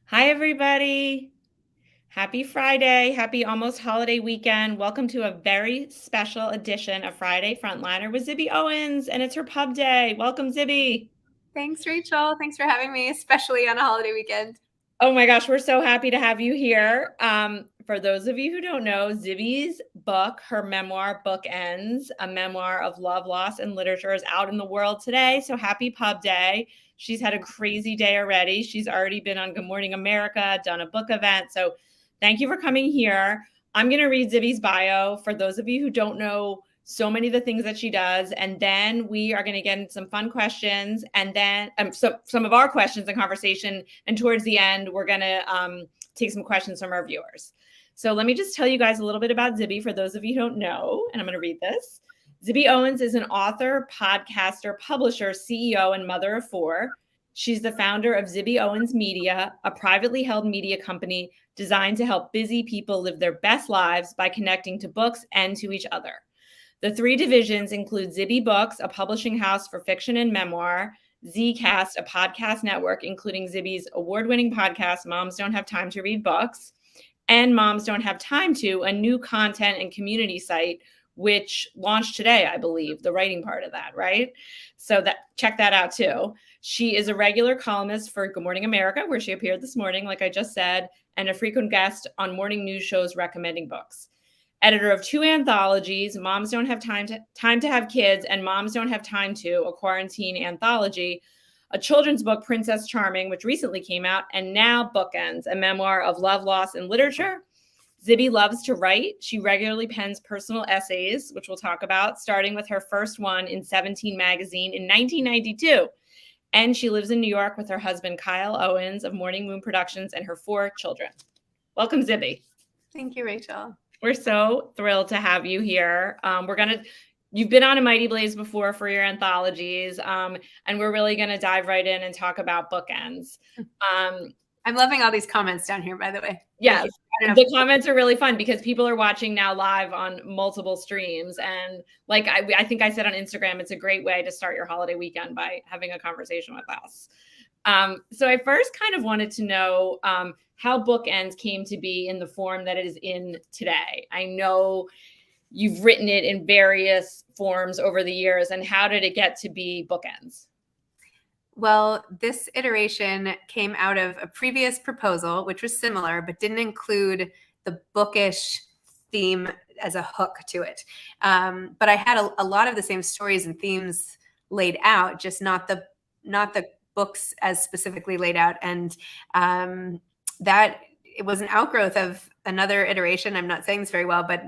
Hi, everybody. Happy Friday. Happy almost holiday weekend. Welcome to a very special edition of Friday Frontliner with Zibby Owens, and it's her pub day. Welcome, Zibby. Thanks, Rachel. Thanks for having me, especially on a holiday weekend. Oh my gosh, we're so happy to have you here. For those of you who don't know, Zibby's book, her memoir, Bookends, a memoir of love, loss, and literature, is out in the world today. So happy pub day. She's had a crazy day already. She's already been on Good Morning America, done a book event. So thank you for coming here. I'm going to read Zibby's bio for those of you who don't know so many of the things that she does. And then we are going to get into some fun questions and then some of our questions and conversation. And towards the end, we're going to take some questions from our viewers. So let me just tell you guys a little bit about Zibby for those of you who don't know. And I'm going to read this. Zibby Owens is an author, podcaster, publisher, CEO, and mother of four. She's the founder of Zibby Owens Media, a privately held media company designed to help busy people live their best lives by connecting to books and to each other. The three divisions include Zibby Books, a publishing house for fiction and memoir, Zcast, a podcast network, including Zibby's award-winning podcast, Moms Don't Have Time to Read Books, and Moms Don't Have Time To, a new content and community site, which launched today, I believe, the writing part of that, right? So check that out too. She is a regular columnist for Good Morning America, where she appeared this morning, like I just said, and a frequent guest on morning news shows recommending books. Editor of two anthologies, Moms Don't Have Time to Have Kids and Moms Don't Have Time To, a quarantine anthology, a children's book, Princess Charming, which recently came out, and now Bookends, a memoir of love, loss, and literature. Zibby loves to write. She regularly pens personal essays, which we'll talk about, starting with her first one in 17 magazine in 1992. And she lives in New York with her husband, Kyle Owens of Morning Moon Productions, and her four children. Welcome, Zibby. Thank you, Rachel. We're so thrilled to have you here. You've been on A Mighty Blaze before for your anthologies, and we're really going to dive right in and talk about Bookends. I'm loving all these comments down here, by the way. Yes, the comments are really fun because people are watching now live on multiple streams. And like I think I said on Instagram, it's a great way to start your holiday weekend by having a conversation with us. So I first kind of wanted to know how Bookends came to be in the form that it is in today. I know you've written it in various forms over the years, and how did it get to be Bookends? Well, this iteration came out of a previous proposal, which was similar, but didn't include the bookish theme as a hook to it. But I had a lot of the same stories and themes laid out, just not the books as specifically laid out. And that it was an outgrowth of another iteration. I'm not saying this very well, but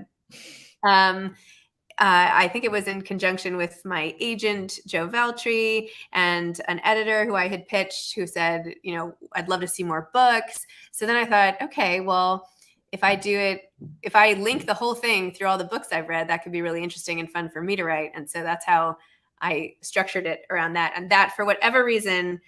I think it was in conjunction with my agent, Joe Veltri, and an editor who I had pitched who said, I'd love to see more books. So then I thought, okay, well, if I link the whole thing through all the books I've read, that could be really interesting and fun for me to write. And so that's how I structured it around that. And that, for whatever reason,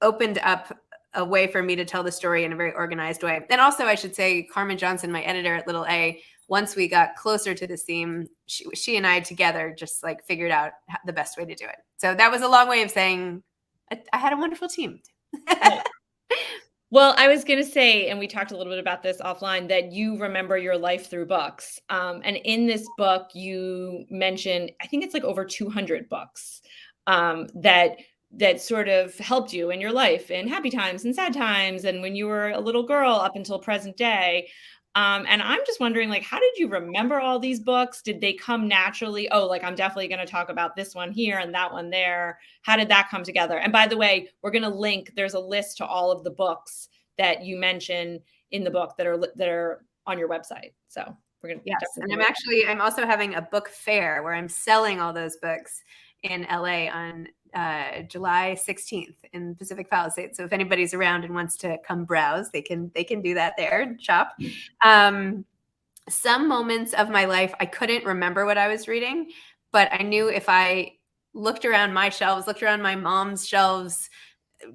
opened up a way for me to tell the story in a very organized way. And also, I should say, Carmen Johnson, my editor at Little A, once we got closer to this theme, she and I together just figured out the best way to do it. So that was a long way of saying I had a wonderful team. Well, I was going to say, and we talked a little bit about this offline, that you remember your life through books. And in this book, you mentioned, I think it's over 200 books that sort of helped you in your life in happy times and sad times, and when you were a little girl up until present day. And I'm just wondering, how did you remember all these books? Did they come naturally? Oh, I'm definitely going to talk about this one here and that one there. How did that come together? And by the way, we're going to link, there's a list to all of the books that you mention in the book that are on your website. So we're going to. Yes. And I'm also having a book fair where I'm selling all those books in LA on July 16th in Pacific Palisades. So if anybody's around and wants to come browse, they can do that there and shop. Some moments of my life, I couldn't remember what I was reading, but I knew if I looked around my shelves, looked around my mom's shelves,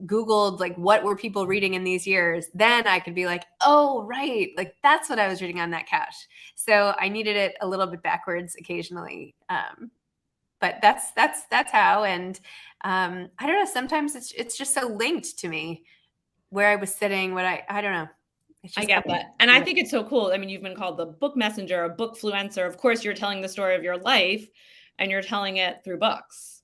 Googled what were people reading in these years, then I could be oh, right. That's what I was reading on that couch. So I needed it a little bit backwards occasionally. But that's how. And I don't know, sometimes it's just so linked to me. where I was sitting, I don't know. I get that. And I think it's so cool. I mean, you've been called the book messenger, a book fluencer. Of course, you're telling the story of your life and you're telling it through books.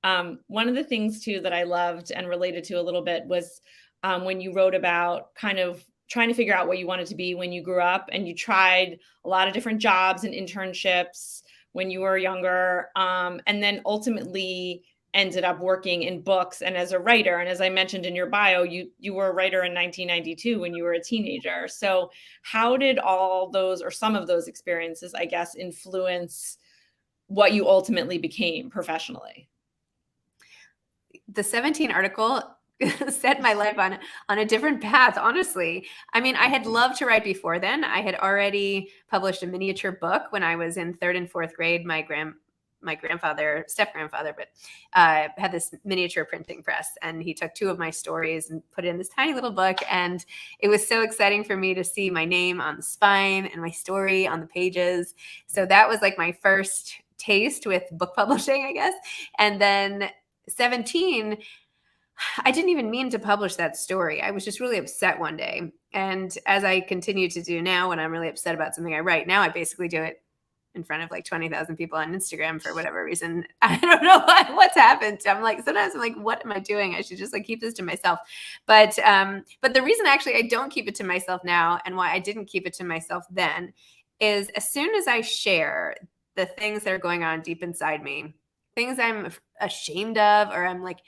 One of the things too that I loved and related to a little bit was when you wrote about kind of trying to figure out what you wanted to be when you grew up, and you tried a lot of different jobs and internships when you were younger, and then ultimately ended up working in books and as a writer. And as I mentioned in your bio, you were a writer in 1992 when you were a teenager. So how did all those, or some of those experiences, I guess, influence what you ultimately became professionally? The 17 article set my life on a different path, honestly. I mean, I had loved to write before then. I had already published a miniature book when I was in 3rd and 4th grade. My grandfather, step-grandfather, but had this miniature printing press, and he took 2 of my stories and put it in this tiny little book. And it was so exciting for me to see my name on the spine and my story on the pages. So that was like my first taste with book publishing, I guess. And then 17, I didn't even mean to publish that story. I was just really upset one day. And as I continue to do now, when I'm really upset about something I write, now I basically do it in front of like 20,000 people on Instagram for whatever reason. I don't know what's happened. Sometimes I'm like, what am I doing? I should just like keep this to myself. But the reason actually I don't keep it to myself now, and why I didn't keep it to myself then, is as soon as I share the things that are going on deep inside me, things I'm ashamed of, or I'm like,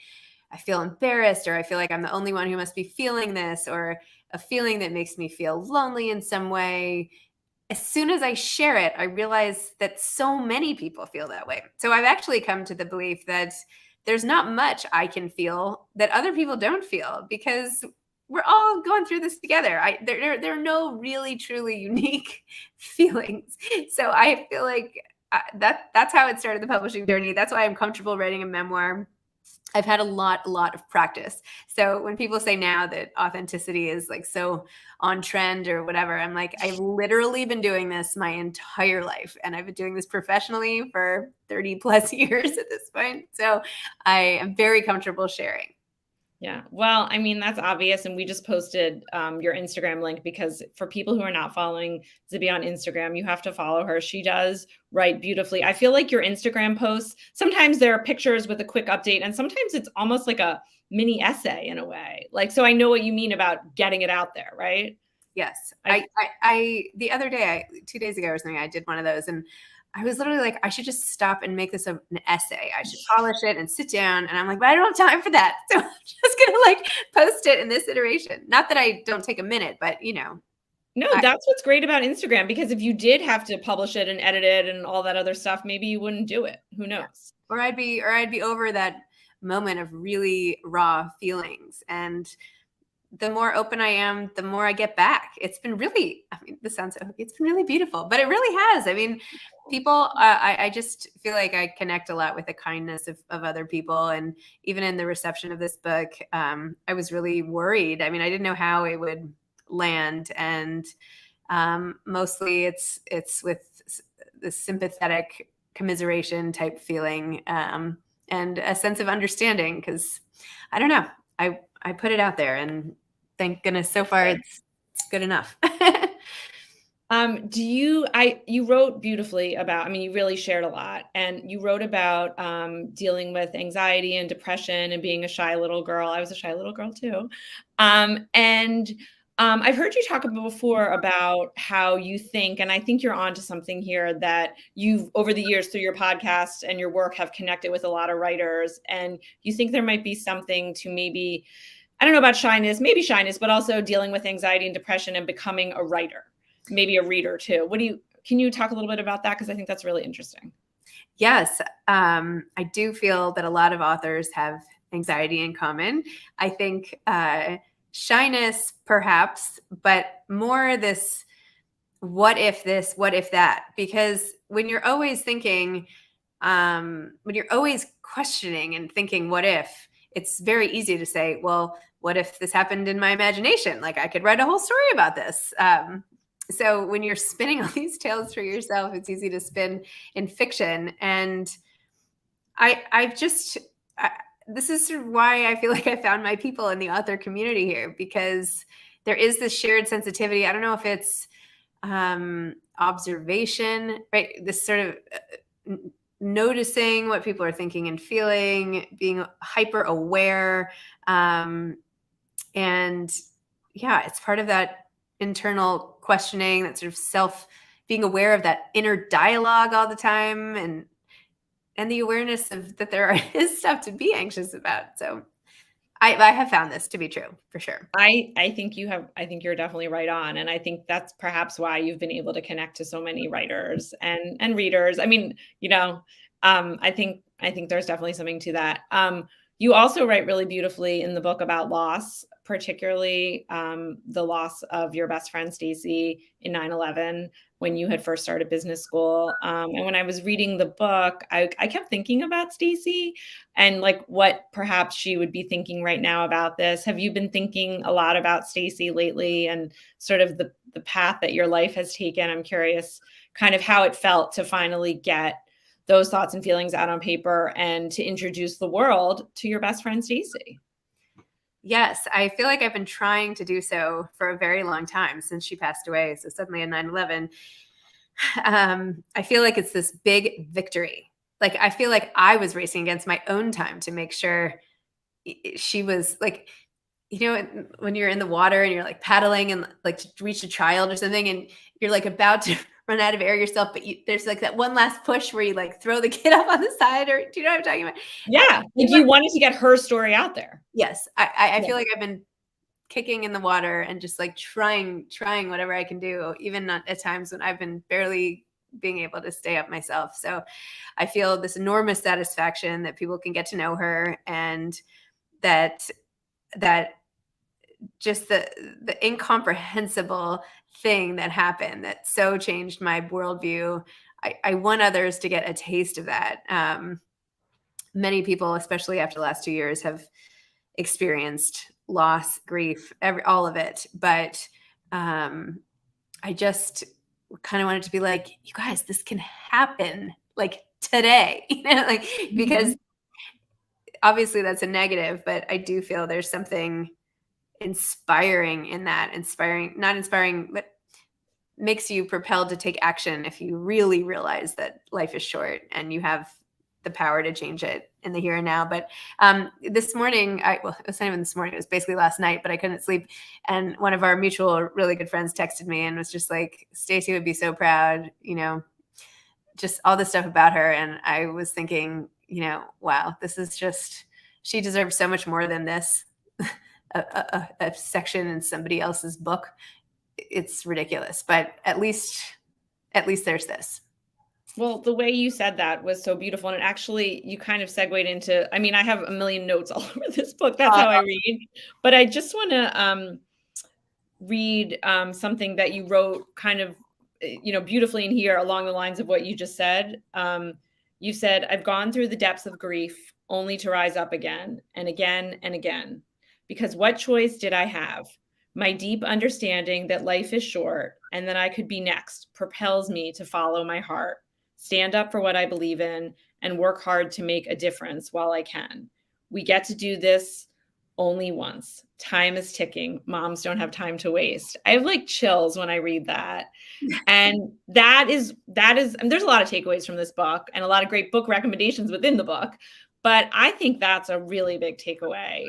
I feel embarrassed, or I feel like I'm the only one who must be feeling this, or a feeling that makes me feel lonely in some way, as soon as I share it, I realize that so many people feel that way. So I've actually come to the belief that there's not much I can feel that other people don't feel, because we're all going through this together. There are no really, truly unique feelings. So I feel like that's how it started, the publishing journey. That's why I'm comfortable writing a memoir. I've had a lot of practice. So when people say now that authenticity is like so on trend or whatever, I'm like, I've literally been doing this my entire life, and I've been doing this professionally for 30 plus years at this point. So I am very comfortable sharing. Yeah. Well, I mean, that's obvious. And we just posted your Instagram link, because for people who are not following Zibby on Instagram, you have to follow her. She does write beautifully. I feel like your Instagram posts, sometimes there are pictures with a quick update, and sometimes it's almost like a mini essay in a way. Like, so I know what you mean about getting it out there, right? Yes. I the other day, 2 days ago or something, I did one of those, and I was literally like, I should just stop and make this an essay. I should polish it and sit down. And I'm like, but I don't have time for that. So I'm just going to like post it in this iteration. Not that I don't take a minute, but you know. No, that's what's great about Instagram, because if you did have to publish it and edit it and all that other stuff, maybe you wouldn't do it. Who knows? Or I'd be over that moment of really raw feelings. And the more open I am, the more I get back. It's been really, I mean, this sounds so hokey. It's been really beautiful, but it really has. I mean, people, I just feel like I connect a lot with the kindness of other people. And even in the reception of this book, I was really worried. I mean, I didn't know how it would land. And mostly it's with this sympathetic commiseration type feeling, and a sense of understanding, because I don't know, I put it out there, and thank goodness so far it's good enough. You wrote beautifully about, I mean, you really shared a lot, and you wrote about dealing with anxiety and depression and being a shy little girl. I was a shy little girl too. I've heard you talk before about how you think, and I think you're onto something here, that you've, over the years through your podcast and your work, have connected with a lot of writers, and you think there might be something to maybe, I don't know about shyness, maybe shyness, but also dealing with anxiety and depression and becoming a writer, maybe a reader too. Can you talk a little bit about that? Because I think that's really interesting. Yes. I do feel that a lot of authors have anxiety in common. I think shyness perhaps, but more this, what if this, what if that? Because when you're always thinking, when you're always questioning and thinking, what if, it's very easy to say, well, what if this happened in my imagination? Like I could write a whole story about this. So when you're spinning all these tales for yourself, it's easy to spin in fiction. And this is sort of why I feel like I found my people in the author community here, because there is this shared sensitivity. I don't know if it's observation, right? This sort of noticing what people are thinking and feeling, being hyper aware. And yeah, it's part of that internal questioning, that sort of being aware of that inner dialogue all the time, and the awareness of that there is stuff to be anxious about. So I have found this to be true for sure. I think you're definitely right on. And I think that's perhaps why you've been able to connect to so many writers and readers. I mean, I think there's definitely something to that. You also write really beautifully in the book about loss, particularly the loss of your best friend Stacy in 9/11 when you had first started business school. And when I was reading the book, I kept thinking about Stacy and like what perhaps she would be thinking right now about this. Have you been thinking a lot about Stacy lately and sort of the path that your life has taken? I'm curious kind of how it felt to finally get those thoughts and feelings out on paper and to introduce the world to your best friend Stacy. Yes, I feel like I've been trying to do so for a very long time since she passed away. So suddenly on 9/11, I feel like it's this big victory. Like I feel like I was racing against my own time to make sure she was like, when you're in the water and you're like paddling and like to reach a child or something, and you're like about to run out of air yourself, but there's like that one last push where you like throw the kid up on the side, or do you know what I'm talking about? Yeah, like you wanted to get her story out there. Yes, I Yeah. feel like I've been kicking in the water and just like trying whatever I can do, even at times when I've been barely being able to stay up myself. So I feel this enormous satisfaction that people can get to know her, and that just the incomprehensible thing that happened that so changed my worldview. I want others to get a taste of that. Many people, especially after the last 2 years, have experienced loss, grief, all of it. But I just kind of wanted to be like, you guys, this can happen like today, like, because obviously that's a negative, but I do feel there's something inspiring in that. Not inspiring, but makes you propelled to take action if you really realize that life is short and you have the power to change it in the here and now. But this morning, well, it was not even this morning, it was basically last night, but I couldn't sleep. And one of our mutual really good friends texted me and was just like, Stacy would be so proud, just all this stuff about her. And I was thinking, wow, this is just, she deserves so much more than this. A section in somebody else's book. It's ridiculous, but at least there's this. Well, the way you said that was so beautiful. And actually, you kind of segued into, I mean, I have a million notes all over this book. That's how I read. But I just want to read something that you wrote kind of, beautifully in here along the lines of what you just said. You said, I've gone through the depths of grief only to rise up again and again and again. Because what choice did I have? My deep understanding that life is short and that I could be next propels me to follow my heart, stand up for what I believe in, and work hard to make a difference while I can. We get to do this only once. Time is ticking. Moms don't have time to waste. I have like chills when I read that. And that is, and there's a lot of takeaways from this book and a lot of great book recommendations within the book. But I think that's a really big takeaway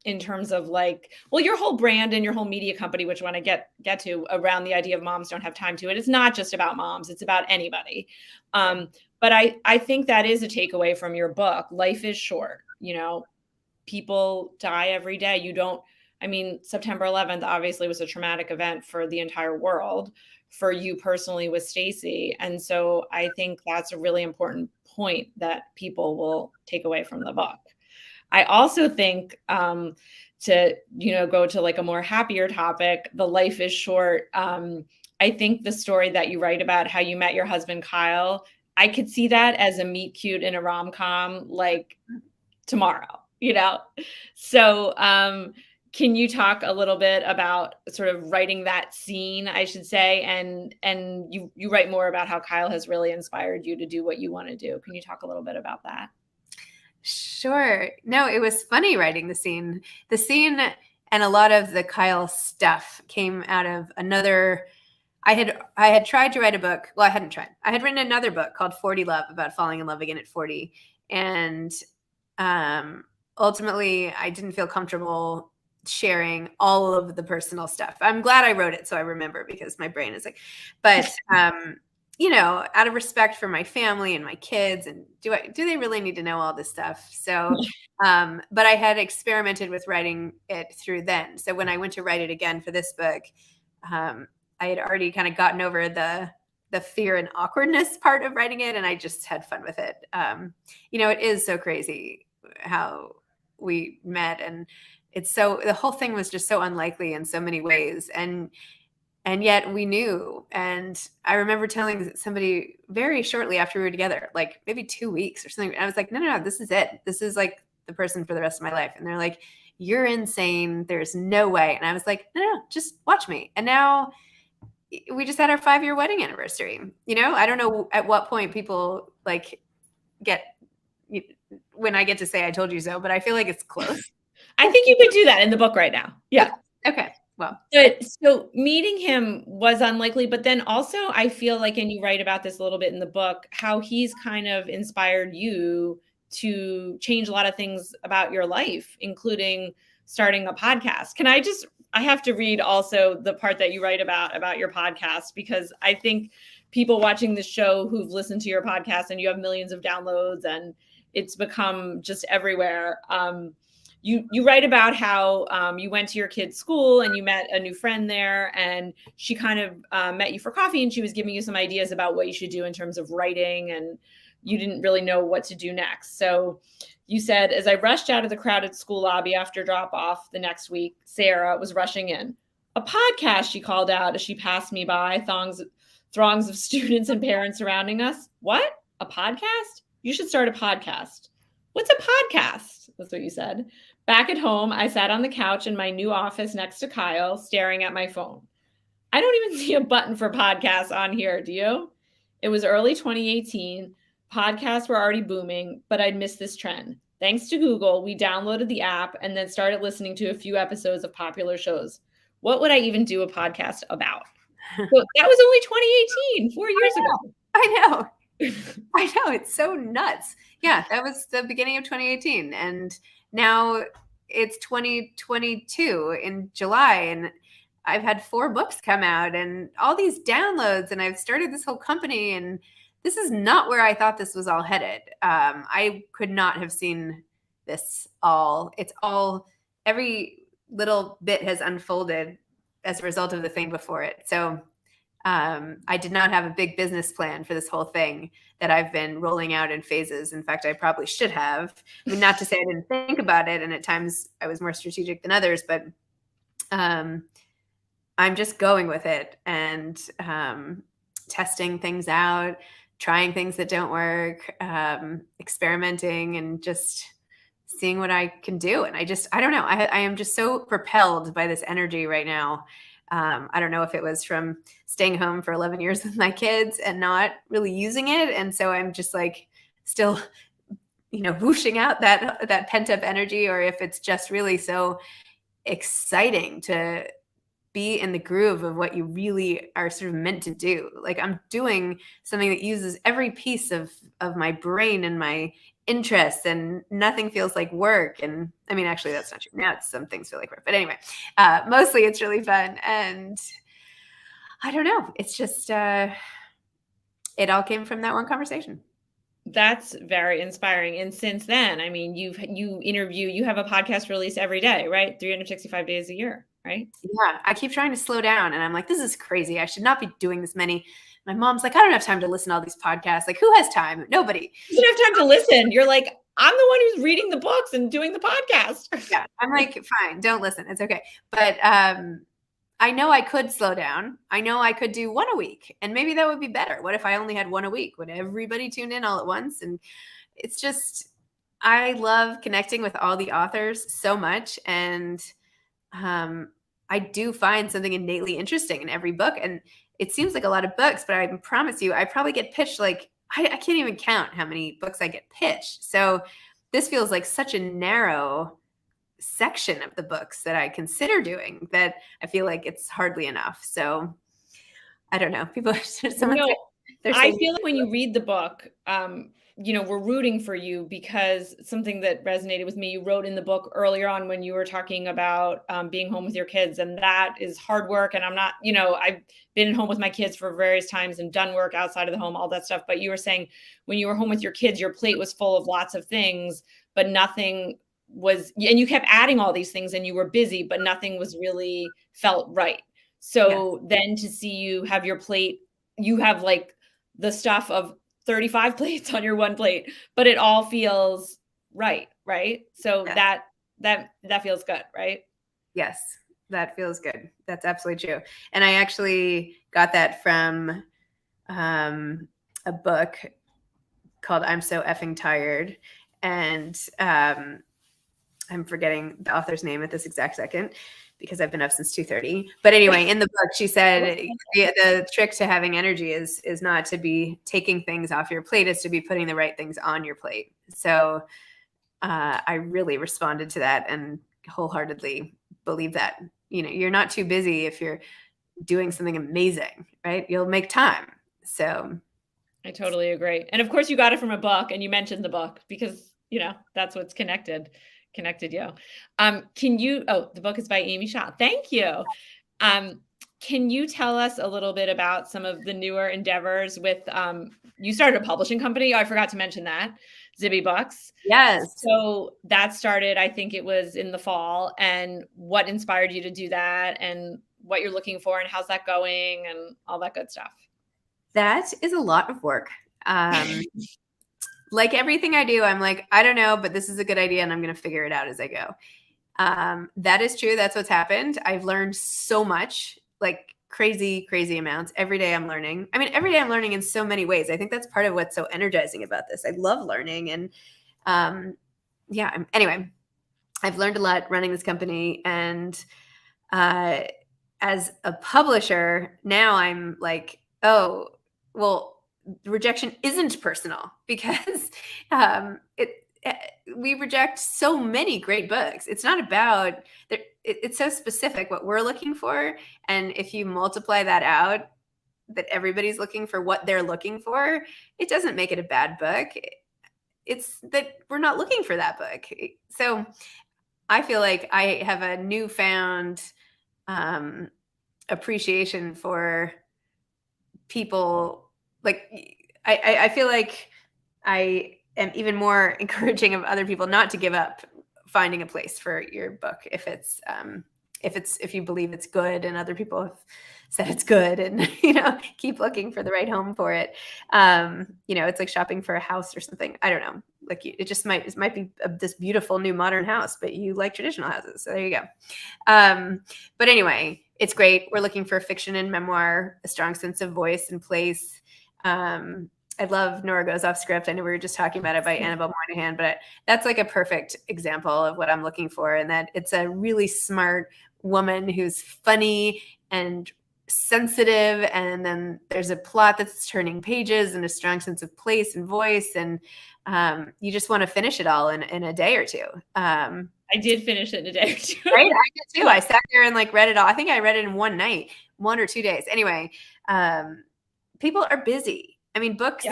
in terms of like, well, your whole brand and your whole media company, which when I get to around the idea of moms don't have time to it, it's not just about moms, it's about anybody. But I think that is a takeaway from your book. Life is short, people die every day. September 11th obviously was a traumatic event for the entire world, for you personally with Stacy. And so I think that's a really important point that people will take away from the book. I also think to, go to like a more happier topic, the life is short. I think the story that you write about how you met your husband, Kyle, I could see that as a meet cute in a rom-com, like tomorrow, So can you talk a little bit about sort of writing that scene, I should say, and you write more about how Kyle has really inspired you to do what you want to do. Can you talk a little bit about that? Sure. No, it was funny writing the scene. The scene and a lot of the Kyle stuff came out of another. I had tried to write a book. Well, I hadn't tried. I had written another book called 40 Love about falling in love again at 40. And ultimately, I didn't feel comfortable sharing all of the personal stuff. I'm glad I wrote it so I remember, because my brain is like, but out of respect for my family and my kids, and do they really need to know all this stuff? So, but I had experimented with writing it through then. So when I went to write it again for this book, I had already kind of gotten over the fear and awkwardness part of writing it, and I just had fun with it. It is so crazy how we met, and the whole thing was just so unlikely in so many ways, and yet we knew. And I remember telling somebody very shortly after we were together, like maybe 2 weeks or something, I was like, no, this is it. This is like the person for the rest of my life. And they're like, you're insane. There's no way. And I was like, no, just watch me. And now we just had our 5-year wedding anniversary. I don't know at what point people like when I get to say I told you so, but I feel like it's close. I think you could do that in the book right now. Yeah. Okay. Well, but so meeting him was unlikely, but then also I feel like, and you write about this a little bit in the book, how he's kind of inspired you to change a lot of things about your life, including starting a podcast. I have to read also the part that you write about your podcast, because I think people watching the show who've listened to your podcast, and you have millions of downloads and it's become just everywhere. You write about how you went to your kid's school and you met a new friend there, and she kind of met you for coffee, and she was giving you some ideas about what you should do in terms of writing, and you didn't really know what to do next. So you said, as I rushed out of the crowded school lobby after drop off the next week, Sarah was rushing in. A podcast, she called out as she passed me by, throngs of students and parents surrounding us. What? A podcast? You should start a podcast. What's a podcast? That's what you said. Back at home, I sat on the couch in my new office next to Kyle, staring at my phone. I don't even see a button for podcasts on here, do you? It was early 2018. Podcasts were already booming, but I'd missed this trend. Thanks to Google, we downloaded the app and then started listening to a few episodes of popular shows. What would I even do a podcast about? So that was only 2018, 4 years ago. I know. It's so nuts. Yeah, that was the beginning of 2018. And now it's 2022 in July. And I've had 4 books come out and all these downloads. And I've started this whole company. And this is not where I thought this was all headed. I could not have seen this all. It's all, every little bit has unfolded as a result of the thing before it. So I did not have a big business plan for this whole thing that I've been rolling out in phases. In fact, I probably should have. I mean, not to say I didn't think about it, and at times I was more strategic than others, but I'm just going with it and testing things out, trying things that don't work, experimenting, and just seeing what I can do. And I don't know. I am just so propelled by this energy right now. I don't know if it was from staying home for 11 years with my kids and not really using it. And so I'm just like still, whooshing out that pent up energy, or if it's just really so exciting to be in the groove of what you really are sort of meant to do. Like I'm doing something that uses every piece of my brain and my interests, and nothing feels like work. And I mean, actually that's not true. Now some things feel like work, but anyway, mostly it's really fun. And I don't know, it's just, it all came from that one conversation. That's very inspiring. And since then, I mean, you have a podcast release every day, right? 365 days a year, right? Yeah. I keep trying to slow down and I'm like, this is crazy. I should not be doing this many. My mom's like, I don't have time to listen to all these podcasts. Like, who has time? Nobody. You don't have time to listen. You're like, I'm the one who's reading the books and doing the podcast. Yeah. I'm like, fine, don't listen. It's okay. But I know I could slow down. I know I could do one a week, and maybe that would be better. What if I only had one a week? Would everybody tune in all at once? And it's just, I love connecting with all the authors so much. And I do find something innately interesting in every book. And it seems like a lot of books, but I promise you, I probably get pitched like, I can't even count how many books I get pitched. So this feels like such a narrow section of the books that I consider doing that I feel like it's hardly enough. So I don't know. People, someone No, they're I saying, feel like when you read the book, we're rooting for you because something that resonated with me, you wrote in the book earlier on when you were talking about being home with your kids, and that is hard work. And I'm not, I've been home with my kids for various times and done work outside of the home, all that stuff. But you were saying when you were home with your kids, your plate was full of lots of things, but nothing was, and you kept adding all these things and you were busy, but nothing was really felt right. So then to see you have your plate, you have like the stuff of 35 plates on your one plate, but it all feels right. So that feels good, right? Yes, that feels good. That's absolutely true. And I actually got that from a book called I'm So Effing Tired. And I'm forgetting the author's name at this exact second because I've been up since 2:30. But anyway, in the book, she said the trick to having energy is not to be taking things off your plate, is to be putting the right things on your plate. So I really responded to that and wholeheartedly believe that. You're not too busy if you're doing something amazing, right? You'll make time. So I totally agree. And of course you got it from a book, and you mentioned the book because, that's what's connected you. The book is by Amy Shaw. Thank you. Can you tell us a little bit about some of the newer endeavors with, you started a publishing company. I forgot to mention that, Zibby Books. yes. So that started, I think it was in the fall, and what inspired you to do that and what you're looking for and how's that going and all that good stuff. That is a lot of work. Like everything I do, I'm like, I don't know, but this is a good idea and I'm going to figure it out as I go. That is true. That's what's happened. I've learned so much, like crazy, crazy amounts. Every day I'm learning. I mean, every day I'm learning in so many ways. I think that's part of what's so energizing about this. I love learning. And anyway, I've learned a lot running this company. And as a publisher, now I'm like, oh, well, rejection isn't personal because we reject so many great books. It's not about it's so specific what we're looking for, and if you multiply that out, that everybody's looking for what they're looking for, it doesn't make it a bad book. It's that we're not looking for that book. So I feel like I have a newfound appreciation for people. Like I feel like I am even more encouraging of other people not to give up finding a place for your book if you believe it's good and other people have said it's good, and keep looking for the right home for it. It's like shopping for a house or something. I don't know. Like it might be this beautiful new modern house, but you like traditional houses. So there you go. But anyway, it's great. We're looking for fiction and memoir, a strong sense of voice and place. I love Nora Goes Off Script. I know we were just talking about it by Annabelle Moynihan, but that's like a perfect example of what I'm looking for. And that it's a really smart woman who's funny and sensitive. And then there's a plot that's turning pages and a strong sense of place and voice. And you just want to finish it all in a day or two. I did finish it in a day or two. Right? I did too. I sat there and read it all. I think I read it in one night, 1 or 2 days. Anyway, people are busy. I mean, books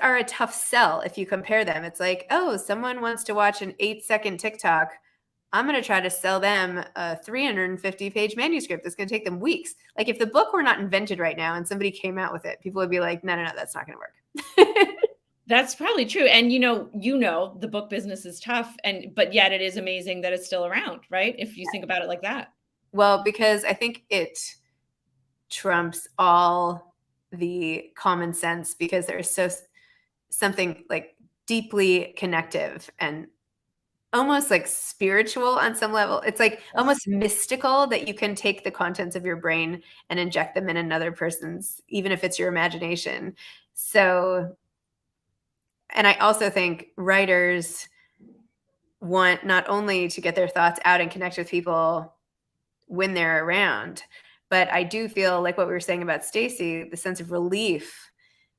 are a tough sell if you compare them. It's like, oh, someone wants to watch an 8-second TikTok. I'm going to try to sell them a 350-page manuscript that's going to take them weeks. Like if the book were not invented right now and somebody came out with it, people would be like, no, that's not going to work. That's probably true. And the book business is tough, but yet it is amazing that it's still around, right? If you think about it like that. Well, because I think it trumps all the common sense, because there is something like deeply connective and almost like spiritual on some level. It's like almost mystical that you can take the contents of your brain and inject them in another person's, even if it's your imagination. So, and I also think writers want not only to get their thoughts out and connect with people when they're around, but I do feel like what we were saying about Stacy, the sense of relief.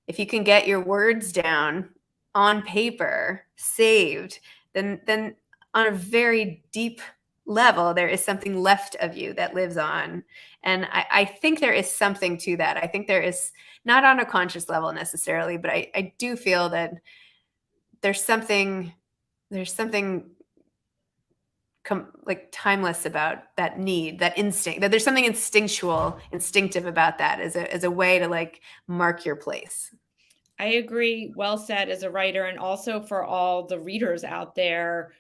If you can get your words down on paper saved, then on a very deep level, there is something left of you that lives on. And I think there is something to that. I think there is, not on a conscious level necessarily, but I do feel that there's something like timeless about that need, that instinct, that there's something instinctive about that as a way to like mark your place. I agree. Well said as a writer, and also for all the readers out there,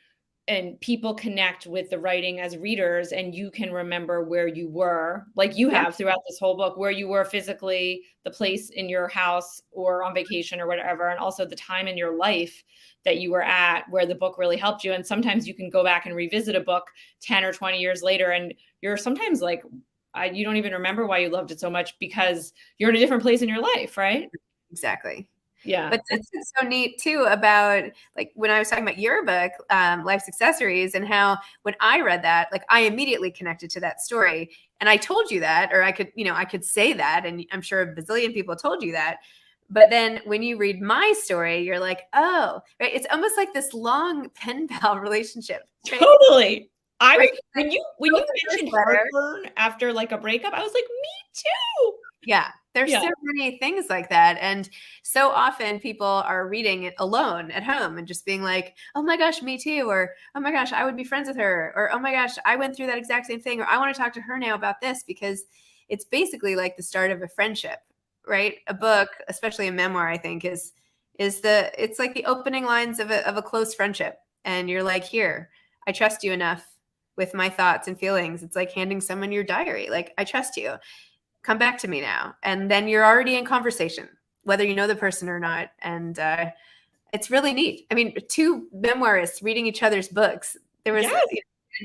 and people connect with the writing as readers, and you can remember where you were, like you Yeah. have throughout this whole book, where you were physically, the place in your house or on vacation or whatever, and also the time in your life that you were at where the book really helped you. And sometimes you can go back and revisit a book 10 or 20 years later, and you're sometimes like, you don't even remember why you loved it so much because you're in a different place in your life, right? Exactly. Yeah. But that's what's so neat too about, like, when I was talking about your book, Life's Accessories, and how when I read that, like, I immediately connected to that story. And I told you that, or I could say that, and I'm sure a bazillion people told you that. But then when you read my story, you're like, oh, right. It's almost like this long pen pal relationship. Right? Totally. Right? When you mentioned heartburn after like a breakup, I was like, me too. Yeah, there's so many things like that. And so often people are reading it alone at home and just being like, oh my gosh, me too. Or, oh my gosh, I would be friends with her. Or, oh my gosh, I went through that exact same thing. Or, I want to talk to her now about this, because it's basically like the start of a friendship, right? A book, especially a memoir, I think it's like the opening lines of a close friendship. And you're like, here, I trust you enough with my thoughts and feelings. It's like handing someone your diary. Like, I trust you. Come back to me now. And then you're already in conversation, whether you know the person or not. And it's really neat. I mean, two memoirists reading each other's books. There was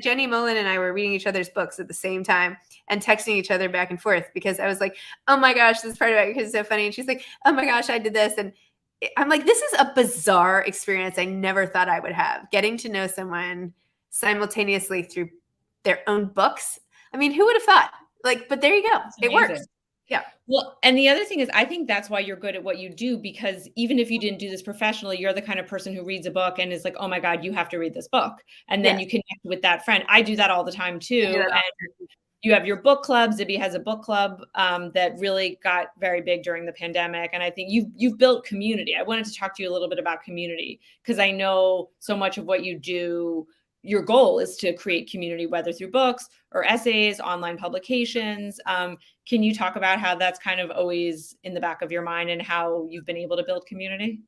Jenny Mullen and I were reading each other's books at the same time and texting each other back and forth, because I was like, oh my gosh, this part about your kids is so funny. And she's like, oh my gosh, I did this. And I'm like, this is a bizarre experience I never thought I would have, getting to know someone simultaneously through their own books. I mean, who would have thought? Like, but there you go. It works. Yeah. Well, and the other thing is, I think that's why you're good at what you do, because even if you didn't do this professionally, you're the kind of person who reads a book and is like, oh my God, you have to read this book. And then you connect with that friend. I do that all the time too. And you have your book club. Zibby has a book club that really got very big during the pandemic. And I think you've built community. I wanted to talk to you a little bit about community, because I know so much of what you do, your goal is to create community, whether through books or essays, online publications. Can you talk about how that's kind of always in the back of your mind and how you've been able to build community?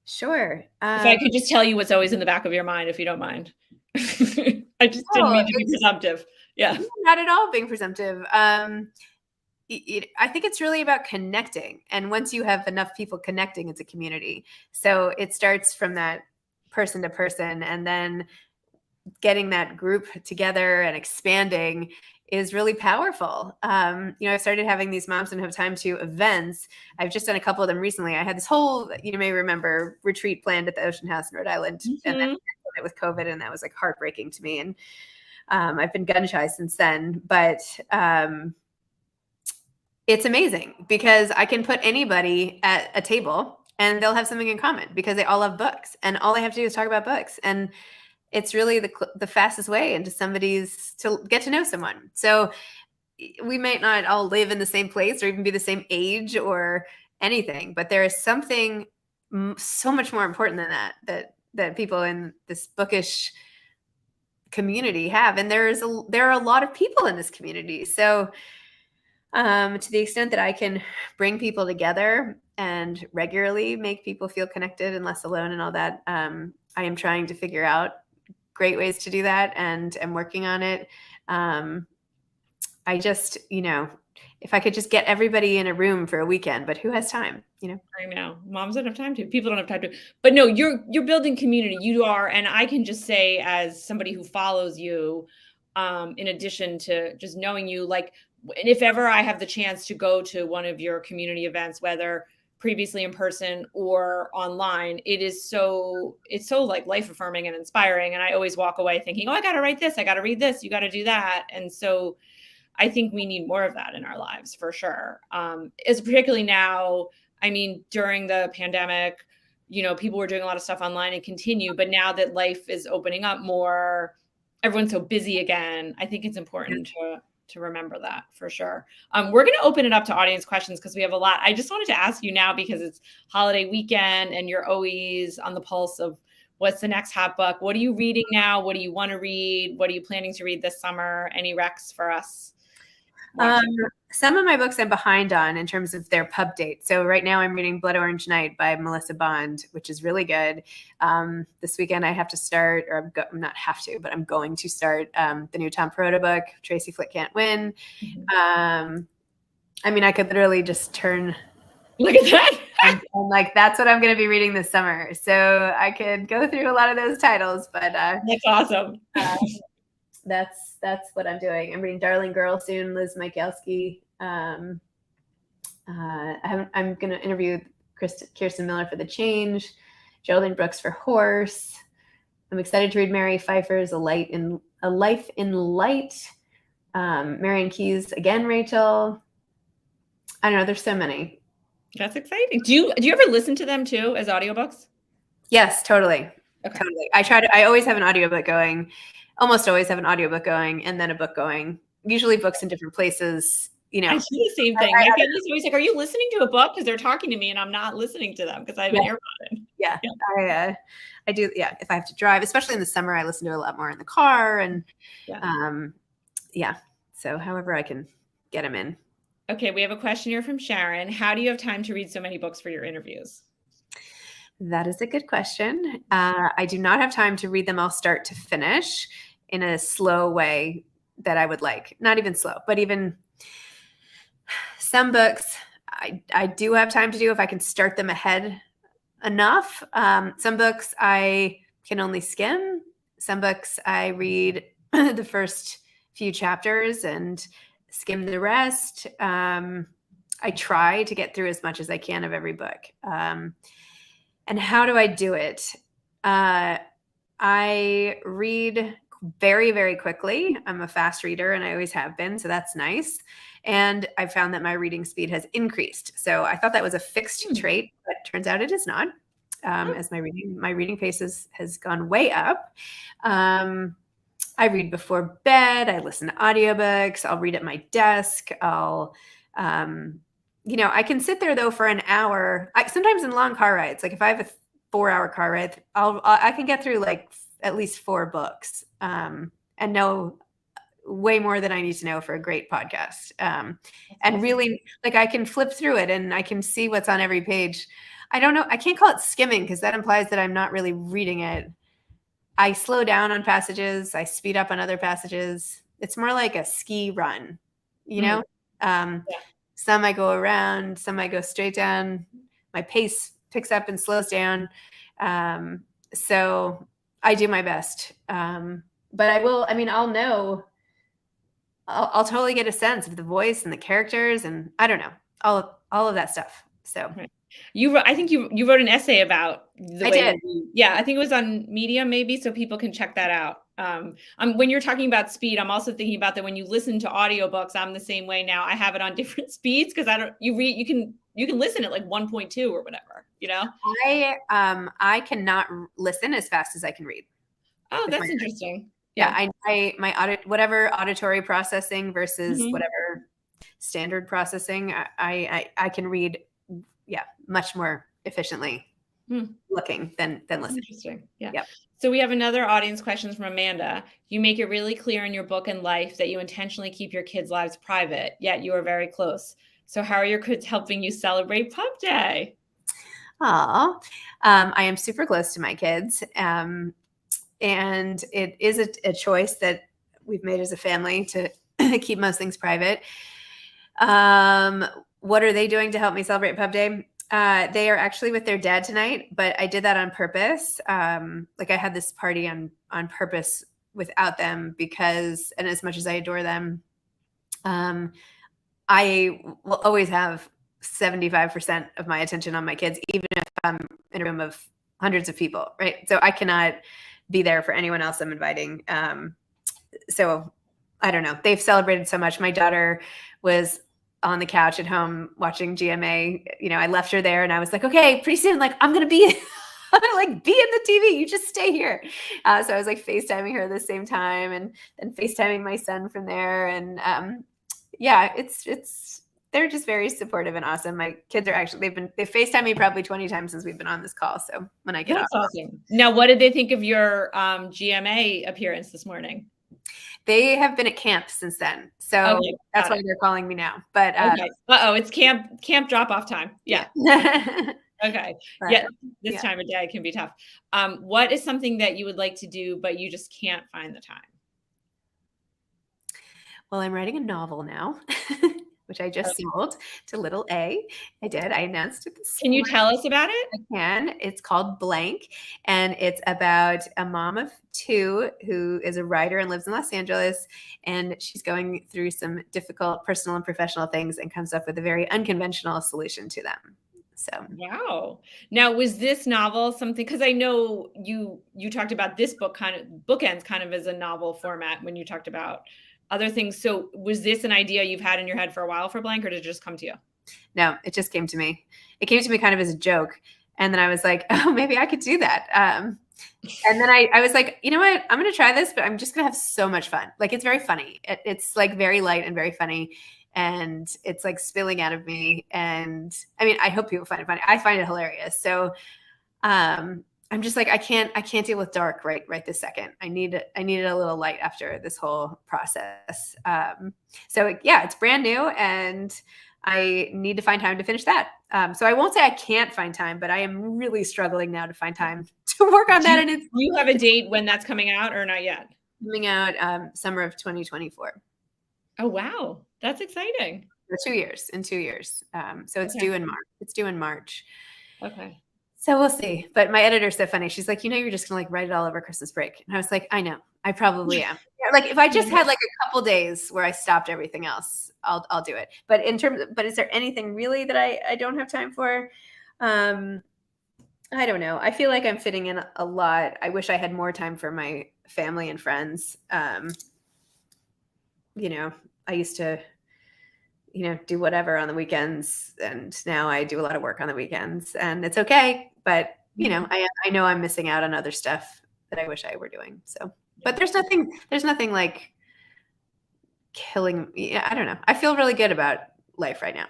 Sure. If I could just tell you what's always in the back of your mind, if you don't mind. I just didn't mean to be presumptive. Yeah. Not at all being presumptive. I think it's really about connecting. And once you have enough people connecting, it's a community. So it starts from that person to person, and then getting that group together and expanding is really powerful. I started having these Moms Don't Have Time To events. I've just done a couple of them recently. I had this whole, you may remember, retreat planned at the Ocean House in Rhode Island, and then it with COVID, and that was like heartbreaking to me. And I've been gun shy since then, but it's amazing because I can put anybody at a table and they'll have something in common because they all love books, and all they have to do is talk about books. And it's really the fastest way into to get to know someone. So we might not all live in the same place or even be the same age or anything, but there is something so much more important than that people in this bookish community have. And there are a lot of people in this community. So to the extent that I can bring people together and regularly make people feel connected and less alone and all that, I am trying to figure out great ways to do that, and I'm working on it. I just, if I could just get everybody in a room for a weekend, but who has time, I know. Moms don't have time to. People don't have time to. But no, you're building community. You are, and I can just say, as somebody who follows you, in addition to just knowing you, like, if ever I have the chance to go to one of your community events, whether previously in person or online, it's so like life affirming and inspiring. And I always walk away thinking, oh, I got to write this. I got to read this. You got to do that. And so I think we need more of that in our lives for sure. As particularly now, I mean, during the pandemic, people were doing a lot of stuff online and continue, but now that life is opening up more, everyone's so busy again. I think it's important to remember that for sure. We're going to open it up to audience questions because we have a lot. I just wanted to ask you now because it's holiday weekend and you're always on the pulse of what's the next hot book. What are you reading now? What do you want to read? What are you planning to read this summer? Any recs for us? Some of my books I'm behind on in terms of their pub date. So right now I'm reading Blood Orange Night by Melissa Bond, which is really good. This weekend I have to start, or not have to, but I'm going to start the new Tom Perrotta book, Tracy Flick Can't Win. I mean, I could literally just turn. Look at that. I'm like, that's what I'm going to be reading this summer. So I could go through a lot of those titles, but that's awesome. That's what I'm doing. I'm reading Darling Girl soon, Liz Michalski. I'm going to interview Kirsten Miller for The Change, Geraldine Brooks for Horse. I'm excited to read Mary Pfeiffer's A Life in Light. Marian Keyes again, Rachel. I don't know. There's so many. That's exciting. Do you ever listen to them too as audiobooks? Yes, totally. Okay. Totally. I always have an audiobook going. Almost always have an audiobook going and then a book going. Usually books in different places. I do the same thing. My family's always like, "Are you listening to a book?" Because they're talking to me and I'm not listening to them because I have an earbud in. Yeah. I do. Yeah. If I have to drive, especially in the summer, I listen to a lot more in the car and So however I can get them in. Okay. We have a question here from Sharon. How do you have time to read so many books for your interviews? That is a good question. I do not have time to read them all start to finish in a slow way that I would like. Not even slow, but even some books I do have time to do if I can start them ahead enough. Some books I can only skim. Some books I read the first few chapters and skim the rest. I try to get through as much as I can of every book. And how do I do it? I read very, very quickly. I'm a fast reader and I always have been, so that's nice. And I found that my reading speed has increased. So I thought that was a fixed trait, but turns out it is not. As my reading pace has gone way up. I read before bed. I listen to audiobooks. I'll read at my desk. I can sit there though for an hour. Sometimes in long car rides, like if I have a 4-hour car ride, I can get through like at least 4 books and know way more than I need to know for a great podcast. And really, like I can flip through it and I can see what's on every page. I don't know. I can't call it skimming because that implies that I'm not really reading it. I slow down on passages. I speed up on other passages. It's more like a ski run, Some I go around, some I go straight down. My pace picks up and slows down. So I do my best. But I'll know, I'll totally get a sense of the voice and the characters and I don't know, all of that stuff. So I think you wrote an essay about the I way did. I think it was on Medium maybe, so people can check that out. When you're talking about speed, I'm also thinking about that when you listen to audiobooks, I'm the same way now. I have it on different speeds because you can listen at like 1.2 or whatever, I cannot listen as fast as I can read. Oh, that's interesting. Yeah. Whatever auditory processing versus whatever standard processing, I can read much more efficiently looking than listening. Interesting. Yeah. Yep. So we have another audience question from Amanda. You make it really clear in your book and life that you intentionally keep your kids' lives private, yet you are very close. So how are your kids helping you celebrate Pub Day? I am super close to my kids. And it is a choice that we've made as a family to keep most things private. What are they doing to help me celebrate Pub Day? They are actually with their dad tonight, but I did that on purpose. Like I had this party on purpose without them because, and as much as I adore them, I will always have 75% of my attention on my kids, even if I'm in a room of hundreds of people, right? So I cannot be there for anyone else I'm inviting. So I don't know. They've celebrated so much. My daughter was on the couch at home watching GMA. I left her there and I was like, okay, pretty soon, like I'm going to be like, be in the TV. You just stay here. So I was like FaceTiming her at the same time, and then FaceTiming my son from there. And yeah, they're just very supportive and awesome. My kids are actually, they've FaceTimed me probably 20 times since we've been on this call. So when I get That's off, awesome. Now, what did they think of your GMA appearance this morning? they have been at camp since then. So Okay, that's why they're calling me now. But okay. It's camp drop off time. Yeah. Okay. But, Yeah. This time of day can be tough. What is something that you would like to do, but you just can't find the time? Well, I'm writing a novel now, which I just sold to Little A. I did. I announced it this Can you morning. tell us about it? I can. It's called Blank, and it's about a mom of 2 who is a writer and lives in Los Angeles, and she's going through some difficult personal and professional things and comes up with a very unconventional solution to them. So Wow. Now, was this novel something, because I know you talked about this book kind of bookends kind of as a novel format when you talked about other things. So was this an idea you've had in your head for a while for Blank, or did it just come to you? no, it just came to me. It came to me kind of as a joke. And then I was like, oh, maybe I could do that. And then I was like, you know what? I'm going to try this, but I'm just going to have so much fun. Like, it's very funny. It's like very light and very funny. And it's like spilling out of me. And I mean, I hope people find it funny. I find it hilarious. So I'm just like, I can't deal with dark right this second. I needed a little light after this whole process. So yeah, it's brand new, and I need to find time to finish that. So I won't say I can't find time, but I am really struggling now to find time to work on that. And it's you have a date when that's coming out, or not yet? coming out summer of 2024. Oh, wow. That's exciting. For 2 years, in 2 years. So it's due in March. It's due in March. Okay. So we'll see. But my editor's so funny. She's like, you're just gonna like write it all over Christmas break. And I was like, I know, I probably am. Like, if I just had like a couple days where I stopped everything else, I'll do it. But but is there anything really that I don't have time for? I don't know. I feel like I'm fitting in a lot. I wish I had more time for my family and friends. I used to, do whatever on the weekends, and now I do a lot of work on the weekends, and it's okay. But, I know I'm missing out on other stuff that I wish I were doing. So, but there's nothing like killing me. I don't know. I feel really good about life right now.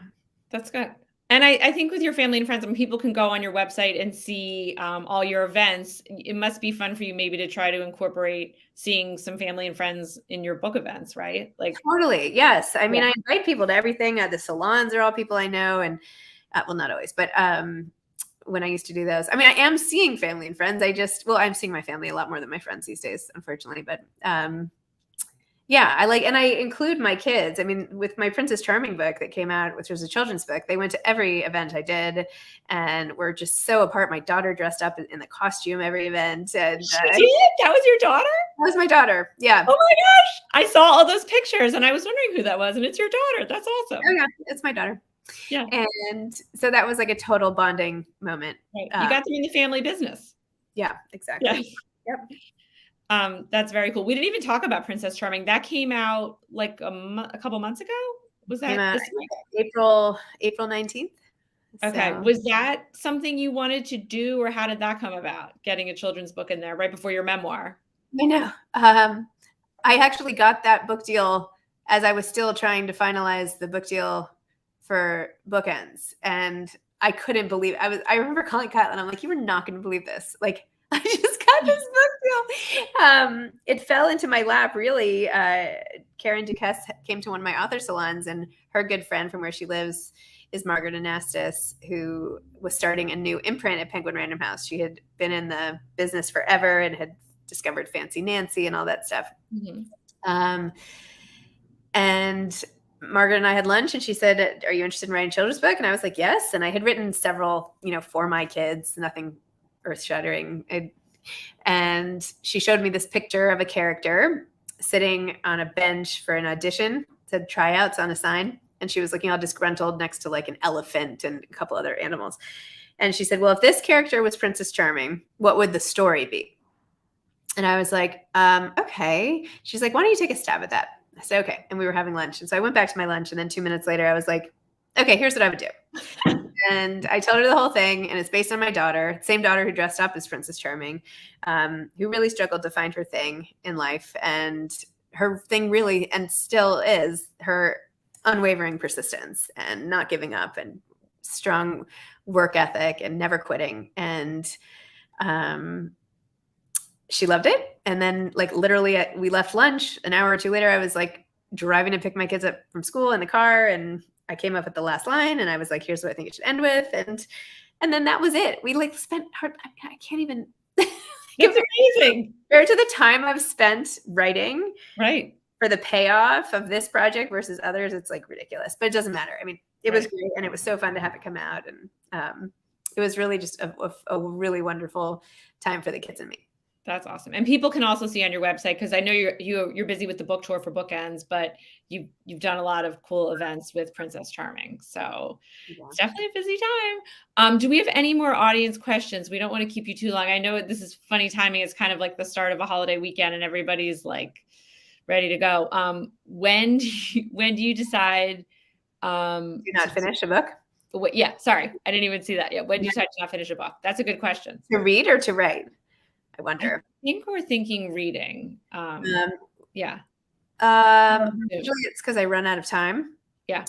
That's good. And I think with your family and friends, when people can go on your website and see all your events, it must be fun for you maybe to try to incorporate seeing some family and friends in your book events, right? Like, totally. Yes. I mean, I invite people to everything. The salons are all people I know, and well, not always, but when I used to do those, I mean, I am seeing family and friends. I'm seeing my family a lot more than my friends these days, unfortunately. But yeah, and I include my kids. I mean, with my Princess Charming book that came out, which was a children's book, they went to every event I did, and we're just so apart. My daughter dressed up in the costume every event. And that was your daughter? That was my daughter. Yeah. Oh my gosh. I saw all those pictures and I was wondering who that was, and it's your daughter. That's awesome. Oh yeah, it's my daughter. Yeah. And so that was like a total bonding moment. Right. You got them in the family business. Yeah, exactly. Yeah. Yep. That's very cool. We didn't even talk about Princess Charming. That came out like a couple months ago. Was that this week? April 19th? Okay. So. Was that something you wanted to do, or how did that come about? Getting a children's book in there right before your memoir? I know. I actually got that book deal as I was still trying to finalize the book deal for Bookends, and I couldn't believe it. I remember calling Kyle and I'm like, you were not going to believe this. Like, I just got this book deal. It fell into my lap, really. Karen Duquesne came to one of my author salons, and her good friend from where she lives is Margaret Anastas, who was starting a new imprint at Penguin Random House. She had been in the business forever and had discovered Fancy Nancy and all that stuff. Mm-hmm. And Margaret and I had lunch, and she said, are you interested in writing a children's book? And I was like, yes. And I had written several, for my kids, nothing earth-shattering. And she showed me this picture of a character sitting on a bench for an audition, said tryouts on a sign. And she was looking all disgruntled next to like an elephant and a couple other animals. And she said, well, if this character was Princess Charming, what would the story be? And I was like, okay. She's like, why don't you take a stab at that? I said, okay. And we were having lunch. And so I went back to my lunch. And then 2 minutes later, I was like, okay, here's what I would do. And I told her the whole thing, and it's based on my daughter, same daughter who dressed up as Princess Charming, who really struggled to find her thing in life. And her thing really, and still is, her unwavering persistence and not giving up and strong work ethic and never quitting. And she loved it. And then like literally we left lunch an hour or two later. I was like driving to pick my kids up from school in the car, and I came up with the last line, and I was like, here's what I think it should end with. And then that was it. We like spent I can't even It's amazing. compared to the time I've spent writing Right. for the payoff of this project versus others, it's like ridiculous, but it doesn't matter. I mean, it was great, and it was so fun to have it come out. And it was really just a really wonderful time for the kids and me. That's awesome. And people can also see on your website, because I know you're busy with the book tour for Bookends, but you've done a lot of cool events with Princess Charming. So it's definitely a busy time. Do we have any more audience questions? We don't want to keep you too long. I know this is funny timing. It's kind of like the start of a holiday weekend and everybody's like ready to go. When do you decide Do not finish a book? Yeah, sorry. I didn't even see that yet. When do you decide to not finish a book? That's a good question. To read or to write? I wonder. I think we're thinking reading. Yeah. Usually it's because I run out of time. Yeah.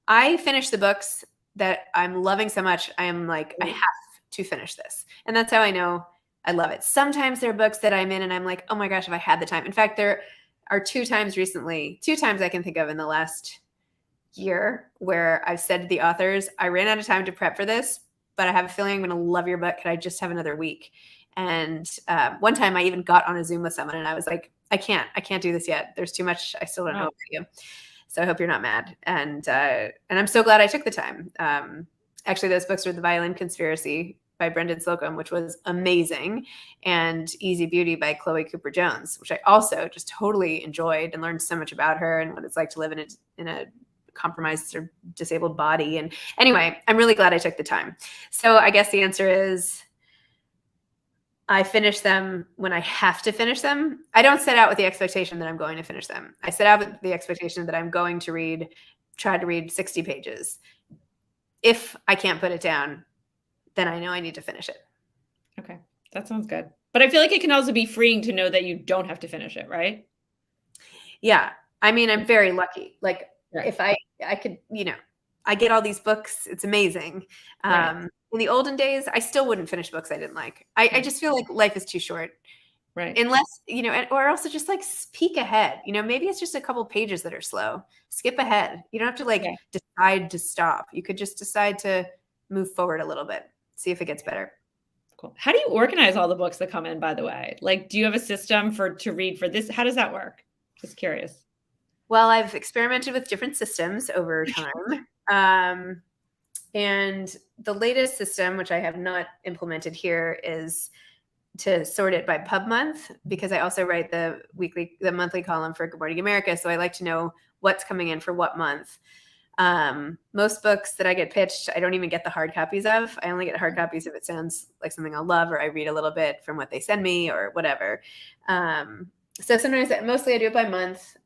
I finish the books that I'm loving so much. I am like, I have to finish this. And that's how I know I love it. Sometimes there are books that I'm in and I'm like, oh my gosh, if I had the time. In fact, there are two times I can think of in the last year where I've said to the authors, I ran out of time to prep for this, but I have a feeling I'm going to love your book. Could I just have another week? And one time I even got on a Zoom with someone and I was like, I can't do this yet. There's too much. I still don't know about you. So I hope you're not mad. And I'm so glad I took the time. Actually, those books were The Violin Conspiracy by Brendan Slocum, which was amazing, and Easy Beauty by Chloe Cooper Jones, which I also just totally enjoyed and learned so much about her and what it's like to live in a compromised or disabled body. And anyway, I'm really glad I took the time. So I guess the answer is I finish them when I have to finish them. I don't set out with the expectation that I'm going to finish them. I set out with the expectation that I'm going to try to read 60 pages. If I can't put it down, then I know I need to finish it. Okay. That sounds good. But I feel like it can also be freeing to know that you don't have to finish it, right? Yeah. I mean, I'm very lucky. Like if I could, I get all these books. It's amazing. In the olden days, I still wouldn't finish books I didn't like. I just feel like life is too short. Right. Unless, or also just like peek ahead. Maybe it's just a couple pages that are slow. Skip ahead. You don't have to decide to stop. You could just decide to move forward a little bit, see if it gets better. Cool. How do you organize all the books that come in, by the way? Like, do you have a system to read for this? How does that work? Just curious. Well, I've experimented with different systems over time. And the latest system, which I have not implemented here, is to sort it by pub month, because I also write the monthly column for Good Morning America. So I like to know what's coming in for what month. Most books that I get pitched, I don't even get the hard copies of. I only get hard copies if it sounds like something I'll love, or I read a little bit from what they send me or whatever. So sometimes, mostly I do it by month.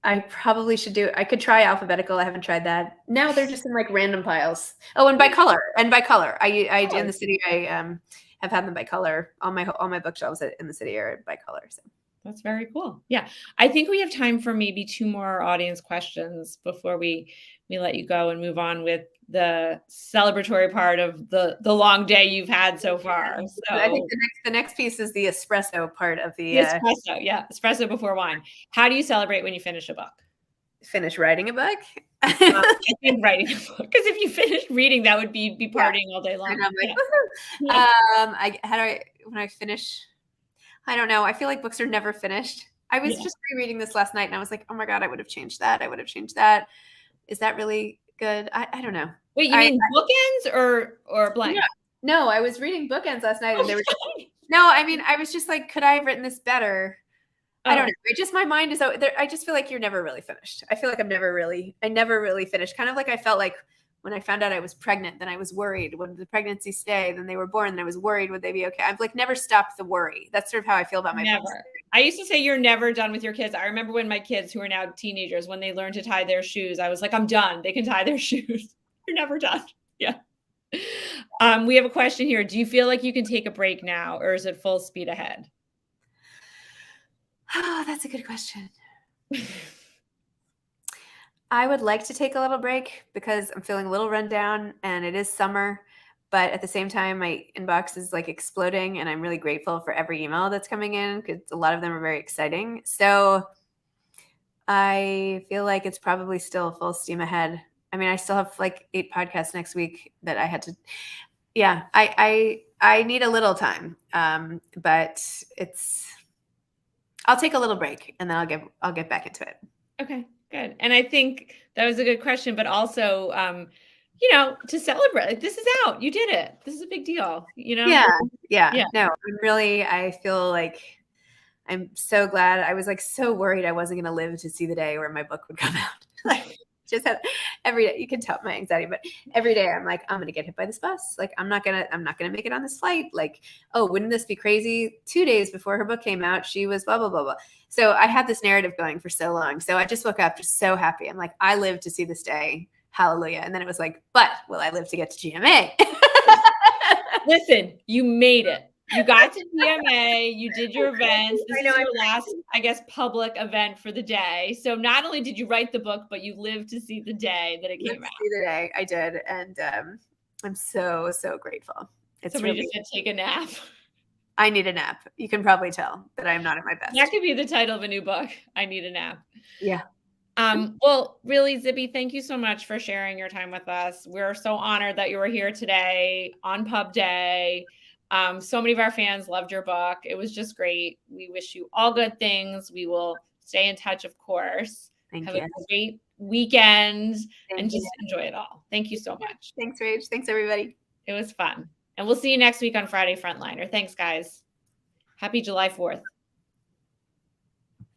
I probably should I could try alphabetical. I haven't tried that. Now they're just in like random piles. Oh, and by color. In the city, I have had them by color. All my bookshelves in the city are by color. So that's very cool. Yeah. I think we have time for maybe 2 more audience questions before we let you go and move on with the celebratory part of the long day you've had so far. So I think the next piece is the espresso part of the espresso. Yeah. Espresso before wine. How do you celebrate when you finish a book? Finish writing a book? I think writing a book. Because if you finish reading, that would be partying all day long. When I finish, I don't know. I feel like books are never finished. I was just rereading this last night and I was like, oh my God, I would have changed that. I would have changed that. Is that really good? I don't know. Wait, you mean bookends or blank? Yeah. No, I was reading Bookends last night and they were I was just like, could I have written this better? I don't know. My mind is out there. I just feel like you're never really finished. I feel like I never really finished. Kind of like I felt like when I found out I was pregnant, then I was worried. Would the pregnancy stay? Then they were born, then I was worried. Would they be okay? I've like never stopped the worry. That's sort of how I feel about my books. Never. I used to say you're never done with your kids. I remember when my kids, who are now teenagers, when they learned to tie their shoes, I was like, I'm done. They can tie their shoes. You're never done. Yeah. We have a question here. Do you feel like you can take a break now, or is it full speed ahead? Oh, that's a good question. I would like to take a little break because I'm feeling a little run down and it is summer, but at the same time, my inbox is like exploding and I'm really grateful for every email that's coming in because a lot of them are very exciting. So I feel like it's probably still full steam ahead. I mean, I still have like 8 podcasts next week that I had to, yeah, I need a little time. But I'll take a little break and then I'll get back into it. Okay, good. And I think that was a good question, but also, to celebrate, like, this is out, you did it. This is a big deal, Yeah. Yeah. No, I feel like I'm so glad. I was like so worried I wasn't going to live to see the day where my book would come out. Like just have every day, you can tell my anxiety, but every day I'm like, I'm going to get hit by this bus. Like, I'm not going to make it on this flight. Like, oh, wouldn't this be crazy? 2 days before her book came out, she was blah, blah, blah, blah. So I had this narrative going for so long. So I just woke up just so happy. I'm like, I lived to see this day. Hallelujah. And then it was like, but will I live to get to GMA? Listen, you made it. You got to GMA, you did your events. This is your last, I guess, public event for the day. So not only did you write the book, but you lived to see the day that it came out. See the day I did. And I'm so, so grateful. Somebody just said take a nap. I need a nap. You can probably tell that I'm not at my best. That could be the title of a new book. I need a nap. Yeah. Well, really, Zibby, thank you so much for sharing your time with us. We're so honored that you were here today on Pub Day. So many of our fans loved your book. It was just great. We wish you all good things. We will stay in touch, of course. Have a great weekend and just enjoy it all. Thank you so much. Thanks, Rach. Thanks, everybody. It was fun. And we'll see you next week on Friday Frontliner. Thanks, guys. Happy July 4th.